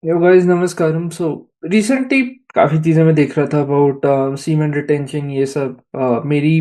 Yo guys नमस्कारम। Recently काफ़ी चीज़ें मैं देख रहा था अबाउट सीमेंट रिटेंशन ये सब। मेरी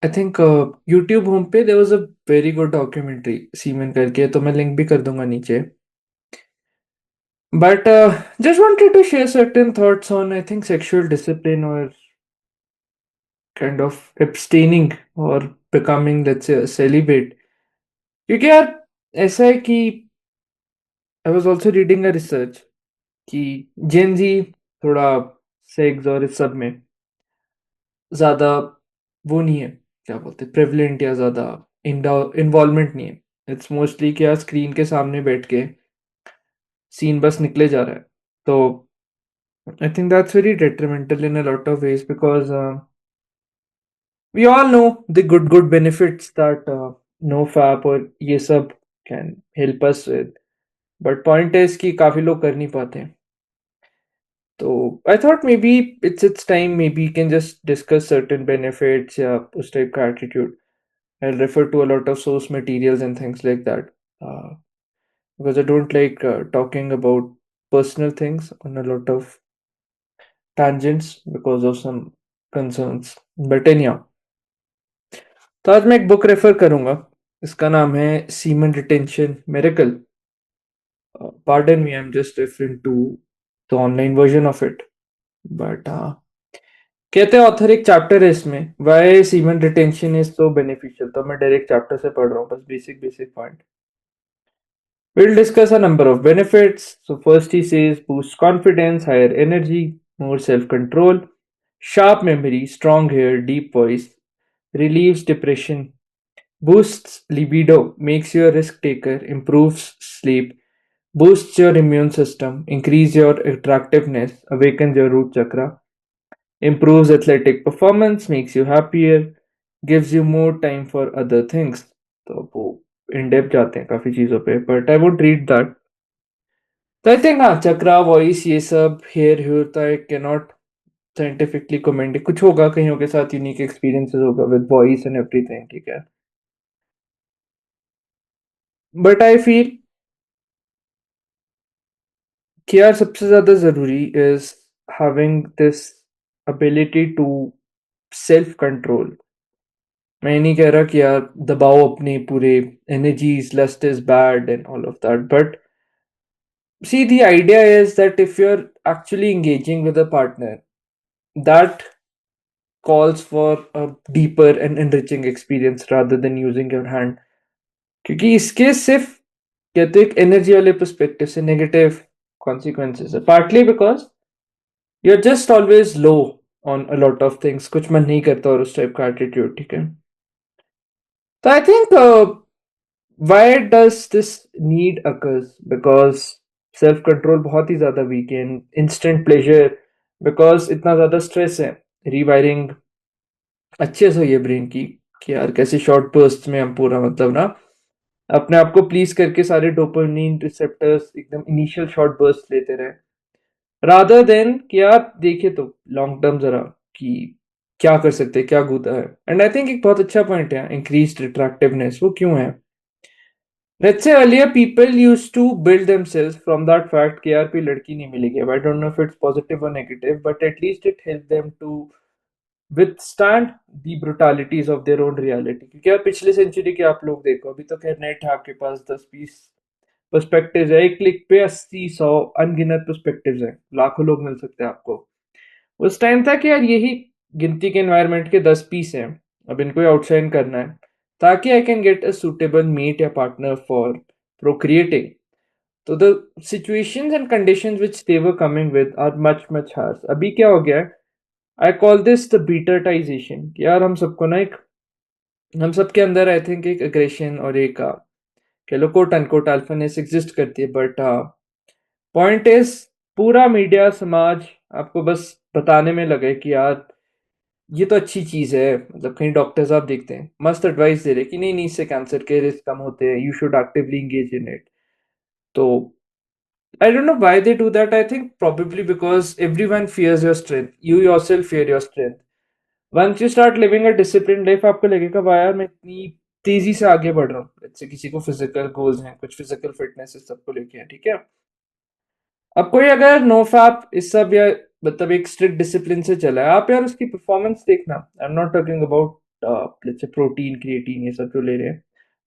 आई थिंक यूट्यूब होम पे there was a very good documentary semen करके, तो मैं लिंक भी कर दूँगा नीचे। But just wanted to share certain thoughts on I think sexual discipline और काइंड ऑफ एब्स्टेनिंग और बिकमिंग लेट्स से सेलिब्रेट। क्योंकि यार ऐसा है कि I was also reading a research कि जेन ज़ी थोड़ा सेक्स और इस सब में ज़्यादा वो नहीं है, क्या बोलते हैं, प्रेवलेंट या ज़्यादा इन्वॉल्वमेंट नहीं है। इट्स मोस्टली क्या स्क्रीन के सामने बैठ के सीन बस निकले जा रहा है। तो I think that's very detrimental in a lot of ways because we all know the good benefits that NoFap और ये सब can help us with. But point is कि काफ़ी लोग कर नहीं पाते हैं। तो I thought maybe it's time maybe we can just discuss certain benefits या उस टाइप का attitude. I'll refer to a lot of source materials and things like that. Uh, because I don't like talking about personal things on a lot of tangents because of some concerns. But anyhow, तो आज मैं एक book refer करूंगा। इसका नाम है semen retention miracle. Pardon me, I'm just referring to the online version of it. But कहते हैं ऑथर एक चैप्टर है इसमें why semen retention is so beneficial. तो मैं डायरेक्ट चैप्टर से पढ़ रहा हूँ, बस basic basic point. We'll discuss a number of benefits. So, first he says boosts confidence, higher energy, more self control, sharp memory, strong hair, deep voice, relieves depression, boosts libido, makes you a risk taker, improves sleep, boosts your immune system, increase your attractiveness, awakens your root chakra, improves athletic performance, makes you happier, gives you more time for other things. तो वो in depth जाते हैं काफी चीजों पे, but I would read that. तो I think हाँ, चक्रा voice ये सब हेयर होता है, कैनॉट साइंटिफिकली कमेंट। कुछ होगा कईयों के साथ यूनिक एक्सपीरियंसेस होगा विद वॉइस एंड एवरीथिंग, ठीक है। बट आई फील कि यार सबसे ज्यादा जरूरी is having this ability to self control. मैं ये नहीं कह रहा कि यार दबाओ अपने पूरे energies, lust is bad and all of that, but see the idea is that if you're actually engaging with a partner, that calls for a deeper and enriching experience rather than using your hand। क्योंकि इसके सिर्फ कहते हैं एक energy वाले perspective से negative consequences है, partly because you are just always low on a lot of things, कुछ मन नहीं करता और उस टाइप का एटीट्यूड, ठीक है। तो I think why does this need occurs because self control बहुत ही ज्यादा वीक है। इंस्टेंट प्लेजर बिकॉज इतना ज्यादा स्ट्रेस है। रीवायरिंग अच्छे से हुई है ब्रेन की कि यार कैसे शॉर्ट बर्स्ट में हम पूरा मतलब ना अपने आप को प्लीज करके सारे डोपामिन रिसेप्टर्स एकदम इनिशियल शॉर्ट बर्स्ट लेते रहे, रादर देन कि आप देखे तो लॉन्ग टर्म जरा कि क्या कर सकते हैं, क्या गूदा है। एंड आई थिंक एक बहुत अच्छा पॉइंट है इंक्रीज्ड अट्रैक्टिवनेस। वो क्यों है? Let's say earlier people used to build themselves from that fact कि यार कोई लड़की नहीं मिलेगी। I don't know if it's positive और negative, but at least it help them to withstand the brutalities of their own reality। क्योंकि यार पिछले सेंचुरी के आप लोग देखो, अभी तो खैर नेट है आपके पास, 10-20 पर्सपेक्टिव्स है, एक क्लिक पे 80-100 अनगिनत पर्सपेक्टिव्स हैं, लाखों लोग मिल सकते हैं आपको। उस टाइम था कि यार यही गिनती के एनवायरनमेंट के 10 पीस हैं, अब इनको आउटशाइन करना है ताकि I can get a suitable mate या पार्टनर फॉर प्रोक्रिएटिंग। तो the situations and conditions which they were coming with are much much harsh. अभी क्या हो गया है, I call this the betterization. यार हम सबको ना एक, हम सबके अंदर आई थिंक एक अग्रेशन और एक कह लो कोट अनकोट अल्फानेस एग्जिस्ट करती है, बट पॉइंट इज पूरा मीडिया समाज आपको बस बताने में लगे कि यार ये तो अच्छी चीज है। मतलब कहीं डॉक्टर्स आप देखते हैं मस्त एडवाइस दे रहे कि नहीं नहीं, इससे कैंसर के रिस्क कम होते हैं, you should actively engage in it. तो I don't know why they do that. I think probably because everyone fears your strength, you yourself fear your strength। Once you start living a discipline life आपको लगेगा वाह यार मैं इतनी तेजी से आगे बढ़ रहा हूँ, जैसे किसी को फिजिकल गोल्स हैं, कुछ फिजिकल फिटनेस इस सबको लेके है, ठीक है। अब कोई अगर नो फैप इस सब या मतलब एक स्ट्रिक्ट डिसिप्लिन से चला है, आप यार उसकी परफॉर्मेंस देखना। आई am not talking about let's say protein creatine ये सब जो ले रहे हैं,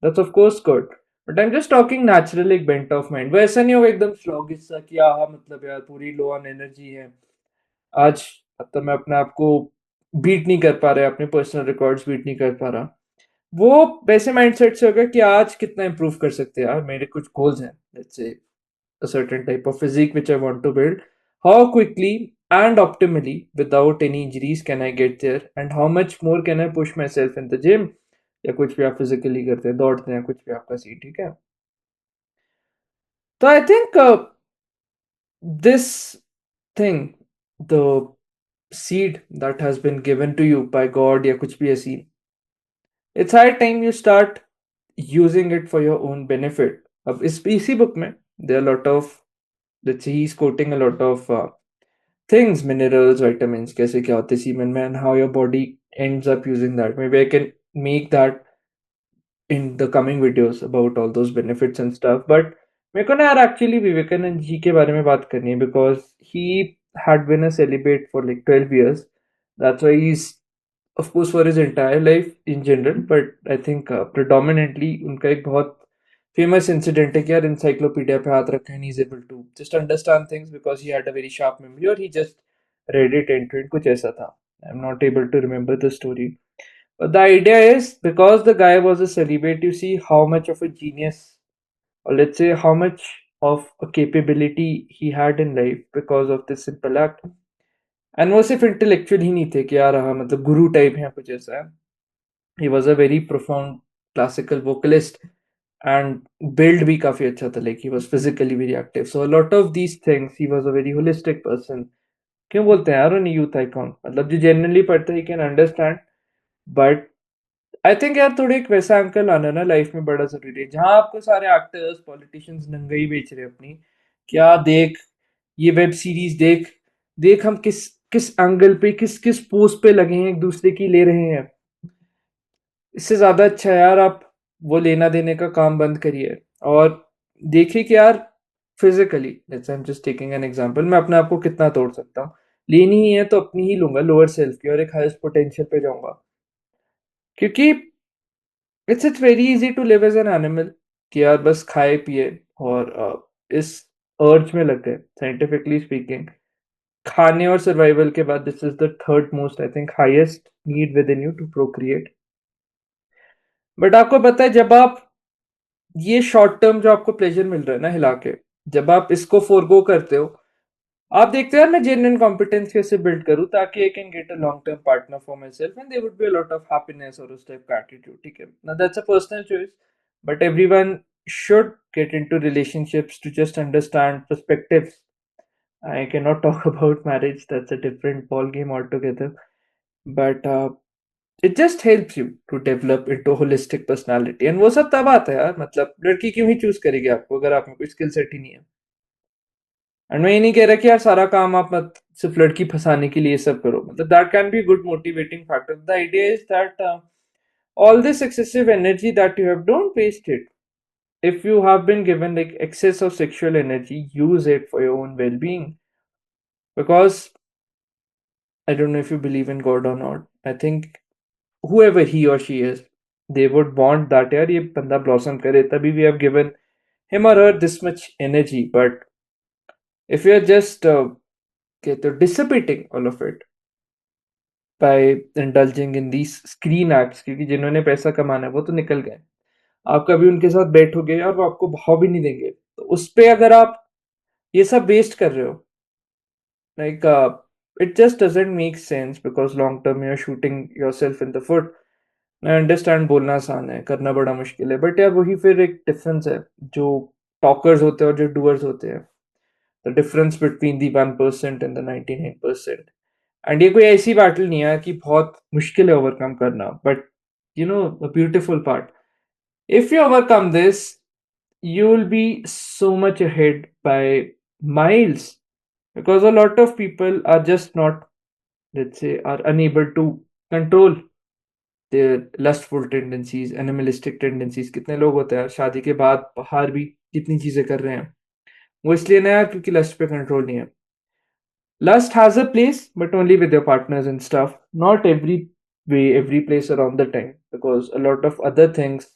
that's of course good, but I am just talking natural एक बेंट ऑफ माइंड। वो ऐसा नहीं होगा एकदम स्लॉगिश सा कि हाँ मतलब यार पूरी लो ऑन एनर्जी है आज, मतलब मैं अपने आप को बीट नहीं कर पा रहा, अपने पर्सनल रिकॉर्ड्स बीट नहीं कर पा रहा। वो वैसे माइंडसेट से होगा कि आज कितना इंप्रूव कर सकते हैं यार, मेरे कुछ गोल्स हैं, let's say a certain type of physique which I want to build. How quickly and optimally, without any injuries, can I get there? And how much more can I push myself in the gym? या कुछ भी आप physically करते हैं, दौड़ते हैं, कुछ भी आपका सीन, ठीक है। तो I think this thing, the seed that has been given to you by God या कुछ भी ऐसी, it's high time you start using it for your own benefit. अब इसी बुक में there lot of, let's say he's quoting a lot of things, minerals, vitamins, कैसे क्या होते हैं semen में, and how your body ends up using that. Maybe I can make that in the coming videos about all those benefits and stuff. But मेरे को ना यार actually Vivekananda ji के बारे में बात करनी है, because he had been a celibate for like 12 years. That's why he's, of course, for his entire life in general, but I think predominantly उनका एक बहुत famous incident है कि यार encyclopedia पे हाथ रखा, and he's able to just understand things because he had a very sharp memory, or he just read it into it, कुछ ऐसा था। I'm not able to remember the story. But the idea is because the guy was a celibate, you see how much of a genius, or let's say how much of a capability he had in life because of this simple act. And वो सिर्फ intellectual ही नहीं थे कि यार हाँ मतलब गुरु type है कुछ ऐसा है। He was a very profound classical vocalist, and build भी काफी अच्छा था, like he was physically very active, so a lot of these things, he was a very holistic person. क्यों बोलते हैं यार उन्हें यूथ आइकॉन, मतलब जो जेन्युइनली पढ़ते he can understand. But I think यार थोड़े एक वैसा अंकल आना ना लाइफ में बड़ा जरूरी है, जहां आपको सारे एक्टर्स पॉलिटिशियंस नंगाई बेच रहे हैं अपनी, क्या देख, ये वेब सीरीज देख, देख हम किस किस एंगल पे किस किस पोस्ट पे लगे हैं, एक दूसरे की ले रहे हैं। इससे ज्यादा अच्छा है यार आप वो लेना देने का काम बंद करिए, और देखिए कि यार physically, let's I am just taking an example, मैं अपने आप को कितना तोड़ सकता हूँ। लेनी ही है तो अपनी ही लूंगा, लोअर सेल्फ की, और एक हाईएस्ट पोटेंशियल पे जाऊंगा। क्योंकि it's very easy to live as an animal, कि यार बस खाए पिए और इस अर्ज में लग गए। साइंटिफिकली स्पीकिंग, खाने और सर्वाइवल के बाद this is the third most I think highest need within you to procreate. But आपको पता है जब आप ये शॉर्ट टर्म जो आपको प्लेजर मिल रहा है ना हिला के, जब आप इसको फोरगो करते हो, आप देखते हैं मैं जेन्युइन कॉम्पिटेंस कैसे बिल्ड करूं ताकि I can get a long term partner for myself, and there would be a lot of happiness और उस टाइप का एटीट्यूड, ठीक है ना, that's a personal choice. But everyone should get into relationships to just understand perspectives. I cannot talk about marriage, that's a different ball game altogether. But it just helps you to develop into holistic personality, and वो सब तब आता है यार, मतलब लड़की क्यों ही choose करेगी आपको अगर आप में कोई स्किल सेट ही नहीं है। एंड मैं ये नहीं कह रहा कि यार सारा काम आप मत सिर्फ लड़की फंसाने के लिए सब करो, मतलब that can be good motivating factor. The idea is that all this excessive energy that you have, don't waste it. If you have been given like excess of sexual energy, use it for your own well-being. Because I don't know if you believe in God or not, I think whoever he or she is, they would want that यार ये बंदा blossom करे, तभी we have given him or her this much energy. But if you are just कहते हो dissipating all of it by indulging in these screen acts, क्योंकि जिन्होंने पैसा कमाना है वो तो निकल गए, आप कभी उनके साथ बैठोगे और वो आपको भाव भी नहीं देंगे, तो उस पे अगर आप ये सब वेस्ट कर रहे हो, like it just doesn't make sense, because long term you're shooting yourself in the foot. मैं अंडरस्टैंड, बोलना आसान है, करना बड़ा मुश्किल है, बट यार वही फिर एक डिफरेंस है, जो टॉकर्स होते हैं और जो डूअर्स होते हैं, the difference between the 1% and the 99%। And ये कोई ऐसी बैटल नहीं है कि बहुत मुश्किल है ओवरकम करना, but you know the beautiful part, if you overcome this, you will be so much ahead by miles, because a lot of people are just not, let's say, are unable to control their lustful tendencies, animalistic tendencies. कितने लोग होते हैं शादी के बाद बाहर भी कितनी चीजें कर रहे हैं, वो इसलिए ना यार क्योंकि लस्ट पे कंट्रोल नहीं है। Lust has a place, but only with your partners and stuff. Not every way, every place around the time, because a lot of other things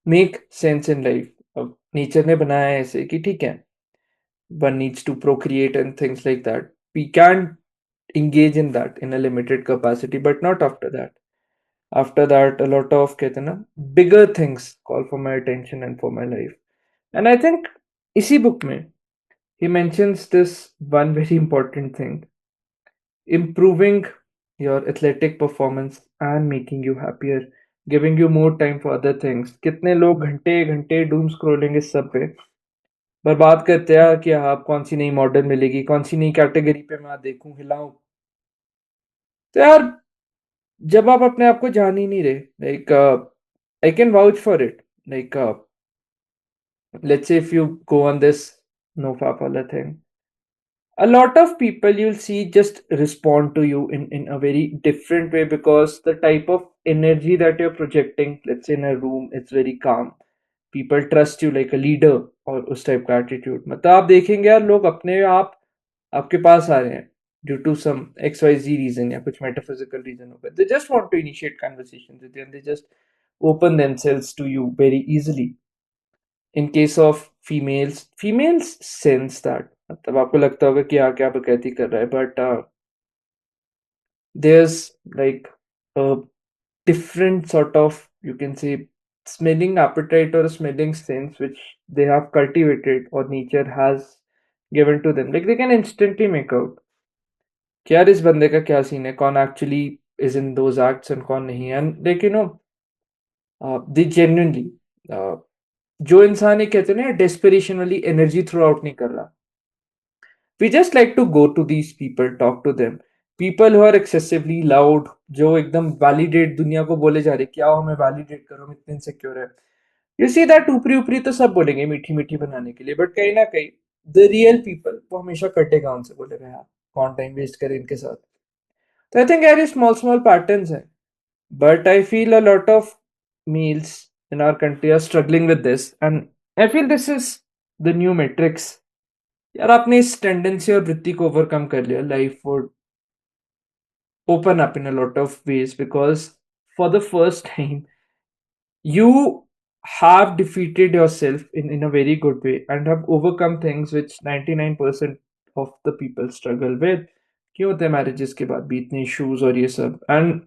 make sense in life. अब nature ने बनाया है ऐसे कि ठीक है, one needs to procreate and things like that. We can engage in that in a limited capacity, but not after that. After that, a lot of कहते हैं ना bigger things call for my attention and for my life. And I think इसी book में he mentions this one very important thing, improving your athletic performance and making you happier, giving you more time for other things। कितने लोग घंटे घंटे doom scrolling इस सब पे बर्बाद करते हैं कि आप कौन सी नई मॉडल मिलेगी, कौन सी नई कैटेगरी पे मैं देखूं हिलाऊं। तो यार जब आप अपने आप को जान ही नहीं रहे, like I can vouch for it, like let's say if you go on this no fap वाला thing, a lot of people you'll see just respond to you in a very different way, because the type of energy that you're projecting, let's say in a room, it's very calm, people trust you like a leader, और उस type का attitude मतलब आप देखेंगे यार लोग अपने आप आपके पास आ रहे हैं due to some X Y Z reason या कुछ मेटाफिजिकल रीजन होगा, they just want to initiate conversation with you and they just open themselves to you very easily. In case of females sense that, मतलब आपको लगता होगा कि हाँ क्या बकैती कर रहा है, but there's like a different sort of, you can say, smelling appetite or a smelling sense which they have cultivated or nature has given to them, like they can instantly make out कि यार इस बंदे का क्या scene है, कौन actually is in those acts and कौन नहीं, and like they genuinely जो इंसान ये कहते हैं ना डेस्परेशन वाली एनर्जी थ्रू आउट नहीं कर रहा, we just like to go to these people, talk to them, people who are excessively loud, जो एकदम वैलिडेट दुनिया को बोले जा रहे क्या हो हमें वैलिडेट करो, हम इतने इनसिक्योर है। यू सी दैट ऊपरी ऊपरी तो सब बोलेंगे मीठी मीठी बनाने के लिए, बट कहीं ना कहीं द रियल पीपल वो हमेशा कटेगा उनसे, बोलेगा यार कौन टाइम वेस्ट करे इनके साथ। तो आई थिंक यार ये स्मॉल स्मॉल पैटर्न्स हैं, but I feel a lot of meals in our country are struggling with this, and I feel this is the new matrix। यार आपने इस टेंडेंसी और वृत्ति को ओवरकम कर लिया, life would open up in a lot of ways, because for the first time you have defeated yourself in a very good way and have overcome things which 99% of the people struggle with। क्यों होते हैं marriages के बाद भी इतने issues और ये सब, and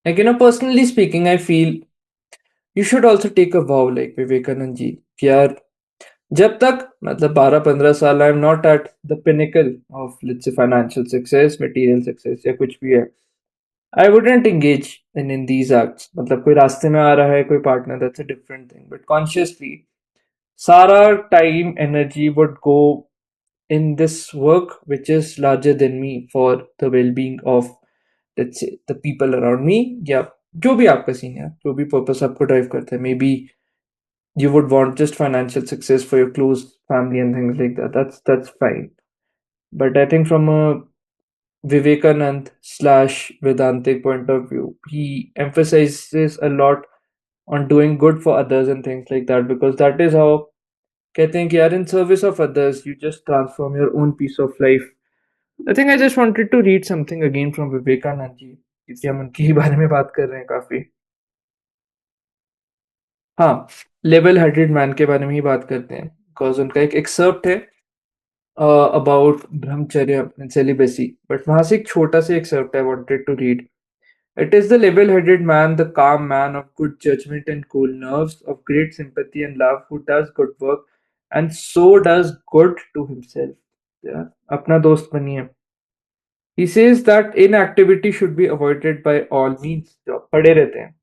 like personally speaking I feel you should also take a vow like Vivekananda ji कि यार जब तक मतलब 12-15 साल I am not at the pinnacle of let's say financial success, material success या कुछ भी है, I wouldn't engage in these acts. मतलब कोई रास्ते में आ रहा है कोई partner, that's a different thing, but consciously सारा time energy would go in this work which is larger than me for the well-being of let's say the people around me, या जो भी आपका सीन है, जो भी पर्पस आपको drive करता है, may be you would want just financial success for your close family and things like that, that's fine, but I think from a Vivekanand slash Vedantic point of view, he emphasizes a lot on doing good for others and things like that, because that is how कहते हैं कि यार in service of others you just transform your own piece of life। I think I just wanted to read something again from Vivekanand जी, क्योंकि हम उनके ही बारे में बात कर रहे हैं काफी। हाँ, लेवल हेडेड मैन के बारे में ही बात करते हैं, बिकॉज उनका एक एक्सर्प्ट है अबाउट ब्रह्मचर्य एंड सेलिबेसी, बट वहां से एक छोटा सा excerpt I wanted to read. It is the level headed man, the calm man of good judgment and cool nerves, of great sympathy and love, who does good work and so does good to himself. अपना दोस्त बनिए। He says that inactivity should be avoided by all means। जो आप पड़े रहते हैं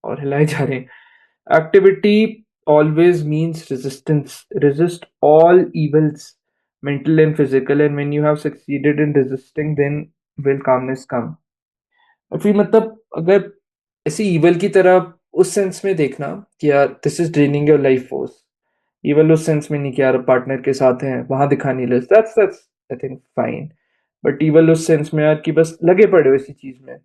और हिलाए जा रहे हैं, activity always means resistance, resist all evils, mental and physical, and when you have succeeded in resisting then will calmness come। और फिर मतलब अगर ऐसे evil की तरह उस सेंस में देखना कि यार this is draining your life force, evil उस सेंस में नहीं कि यार पार्टनर के साथ हैं वहां दिखानी list, that's I think fine, but evil उस सेंस में यार कि बस लगे पड़े हो इसी चीज में,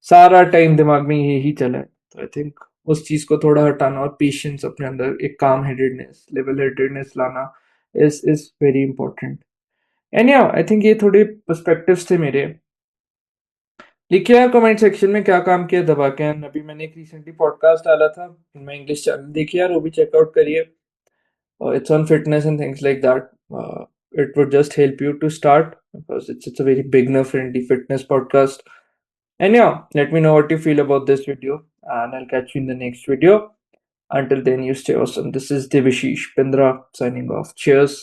सारा टाइम दिमाग में यही चला है। तो आई थिंक उस चीज को थोड़ा हटाना और पेशेंस अपने अंदर, एक काम हेडेडनेस, लेवल हेडेडनेस लाना इज वेरी इंपॉर्टेंट। एंड या आई थिंक ये थोड़े पर्सपेक्टिव्स थे मेरे। लिखिए यार कमेंट सेक्शन में क्या काम किया दबा के। एंड अभी मैंने एक रिसेंटली पॉडकास्ट डाला था, मैं इंग्लिश चैनल, देखिए यार वो भी चेकआउट करिए। It's on fitness and things like that. It would just help you to start because it's a very beginner friendly fitness podcast. And yeah, let me know what you feel about this video, and I'll catch you in the next video. Until then, you stay awesome. This is Devashish Pindra signing off. Cheers.